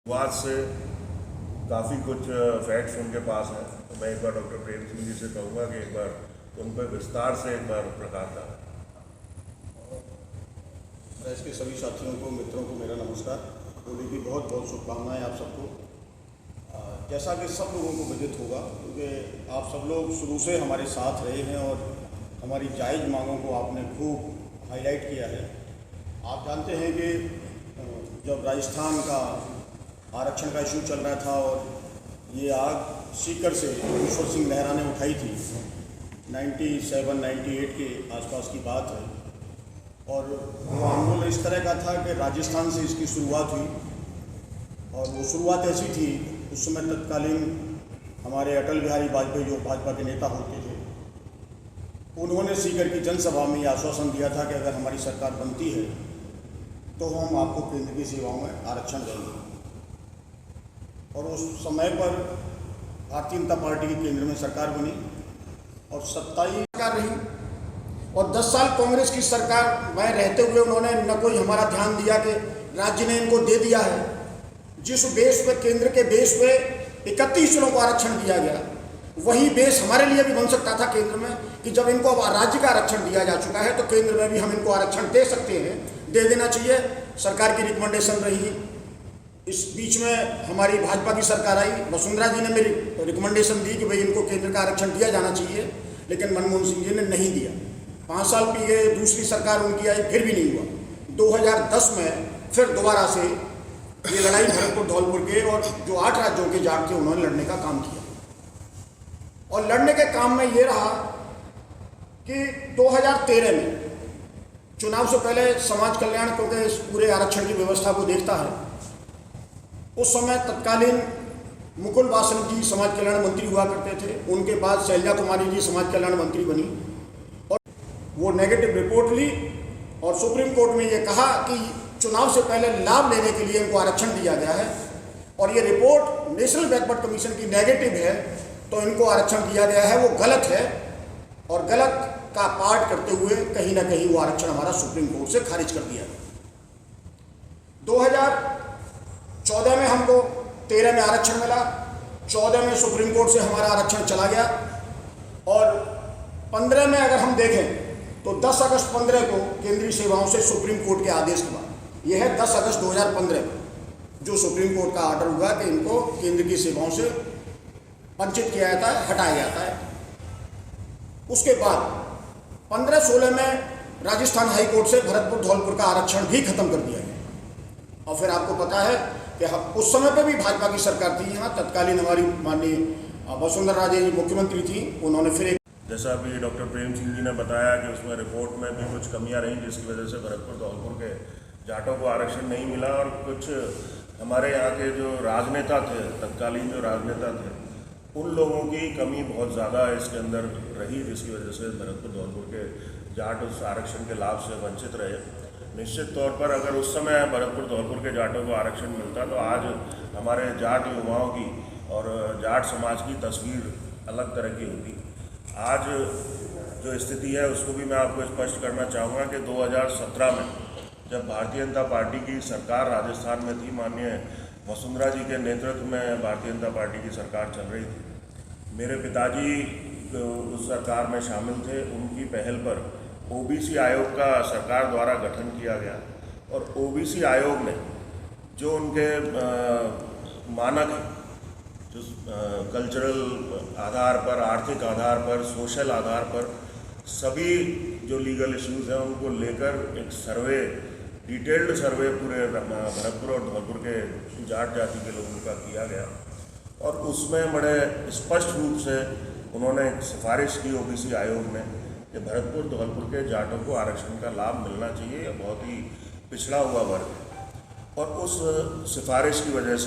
शुरुआत से काफ़ी कुछ फैक्ट्स उनके पास हैं, तो मैं एक बार डॉक्टर प्रेम सिंह जी से कहूँगा कि एक बार उन पर विस्तार से एक बार प्रकाश डालें। प्रेस के सभी साथियों को, मित्रों को मेरा नमस्कार। होली की बहुत बहुत शुभकामनाएं आप सबको। जैसा कि सब लोगों को विदित होगा, क्योंकि आप सब लोग शुरू से हमारे साथ रहे हैं और हमारी जायज़ मांगों को आपने खूब हाईलाइट किया है। आप जानते हैं कि जब राजस्थान का आरक्षण का इशू चल रहा था और ये आग सीकर से ईश्वर सिंह नेहरा ने उठाई थी, 97-98 के आसपास की बात है। और वो आंदोलन इस तरह का था कि राजस्थान से इसकी शुरुआत हुई और वो शुरुआत ऐसी थी, उस समय तत्कालीन हमारे अटल बिहारी वाजपेयी जो भाजपा के नेता होते थे, उन्होंने सीकर की जनसभा में ये आश्वासन दिया था कि अगर हमारी सरकार बनती है तो हम आपको केंद्र की सेवाओं में आरक्षण देंगे। और उस समय पर भारतीय जनता पार्टी की केंद्र में सरकार बनी और 27 सरकार रही और 10 साल कांग्रेस की सरकार में रहते हुए उन्होंने न कोई हमारा ध्यान दिया कि राज्य ने इनको दे दिया है। जिस बेस पे, केंद्र के बेस पे 31 जिलों को आरक्षण दिया गया, वही बेस हमारे लिए भी बन सकता था केंद्र में कि जब इनको अब राज्य का आरक्षण दिया जा चुका है तो केंद्र में भी हम इनको आरक्षण दे सकते हैं, दे देना चाहिए। सरकार की रिकमेंडेशन रही। इस बीच में हमारी भाजपा की सरकार आई, वसुंधरा जी ने मेरी रिकमेंडेशन दी कि भाई इनको केंद्र का आरक्षण दिया जाना चाहिए, लेकिन मनमोहन सिंह जी ने नहीं दिया। 5 साल पी गए, दूसरी सरकार उनकी आई, फिर भी नहीं हुआ। 2010 में फिर दोबारा से ये लड़ाई भरतपुर धौलपुर के और जो 8 राज्यों के जाट थे उन्होंने लड़ने का काम किया। और लड़ने के काम में ये रहा कि 2013 में चुनाव से पहले समाज कल्याण, क्योंकि इस पूरे आरक्षण की व्यवस्था को देखता है, उस समय तत्कालीन मुकुल वासनिक जी समाज कल्याण मंत्री हुआ करते थे। उनके बाद शैलजा कुमारी जी समाज कल्याण मंत्री बनी और वो नेगेटिव रिपोर्ट ली और सुप्रीम कोर्ट में ये कहा कि चुनाव से पहले लाभ लेने के लिए इनको आरक्षण दिया गया है और ये रिपोर्ट नेशनल बैकवर्ड कमीशन की नेगेटिव है, तो इनको आरक्षण दिया गया है, वो गलत है। और गलत का पार्ट करते हुए कहीं ना कहीं वो आरक्षण हमारा सुप्रीम कोर्ट से खारिज कर दिया गया। 2014 में हमको 13 में आरक्षण मिला, 14 में सुप्रीम कोर्ट से हमारा आरक्षण चला गया और 15 में अगर हम देखें तो 10 अगस्त 15 को केंद्रीय सेवाओं से सुप्रीम कोर्ट के आदेश के बाद, यह है 10 अगस्त 2015 को जो सुप्रीम कोर्ट का ऑर्डर हुआ कि इनको केंद्र की सेवाओं से वंचित किया जाता है, हटाया जाता है। उसके बाद 15-16 में राजस्थान हाई कोर्ट से भरतपुर धौलपुर का आरक्षण भी खत्म कर दिया गया। और फिर आपको पता है कि उस समय पे भी भाजपा की सरकार थी यहाँ, तत्कालीन हमारी माननीय वसुंधरा राजे जी मुख्यमंत्री थी, उन्होंने फिर एक, जैसा अभी डॉक्टर प्रेम सिंह जी ने बताया कि उसमें रिपोर्ट में भी कुछ कमियां रहीं, जिसकी वजह से भरतपुर धौलपुर के जाटों को आरक्षण नहीं मिला और कुछ हमारे यहाँ के जो राजनेता थे, तत्कालीन जो राजनेता थे, उन लोगों की कमी बहुत ज़्यादा इसके अंदर रही, जिसकी वजह से भरतपुर धौलपुर के जाट उस आरक्षण के लाभ से वंचित रहे। निश्चित तौर पर अगर उस समय भरतपुर धौलपुर के जाटों को आरक्षण मिलता तो आज हमारे जाट युवाओं की और जाट समाज की तस्वीर अलग तरह की होती। आज जो स्थिति है उसको भी मैं आपको स्पष्ट करना चाहूँगा कि 2017 में जब भारतीय जनता पार्टी की सरकार राजस्थान में थी, माननीय वसुंधरा जी के नेतृत्व में भारतीय जनता पार्टी की सरकार चल रही थी। मेरे पिताजी उस सरकार में शामिल थे, उनकी पहल पर ओबीसी आयोग का सरकार द्वारा गठन किया गया और ओबीसी आयोग ने जो उनके मानक हैं, जो कल्चरल आधार पर, आर्थिक आधार पर, सोशल आधार पर सभी जो लीगल इश्यूज़ हैं उनको लेकर एक सर्वे, डिटेल्ड सर्वे पूरे भरतपुर और धौलपुर के जाट जाति के लोगों का किया गया और उसमें बड़े स्पष्ट रूप से उन्होंने सिफारिश की ओबीसी आयोग ने कि भरतपुर धौलपुर के जाटों को आरक्षण का लाभ मिलना चाहिए। यह बहुत ही पिछड़ा हुआ वर्ग है और उस सिफारिश की वजह से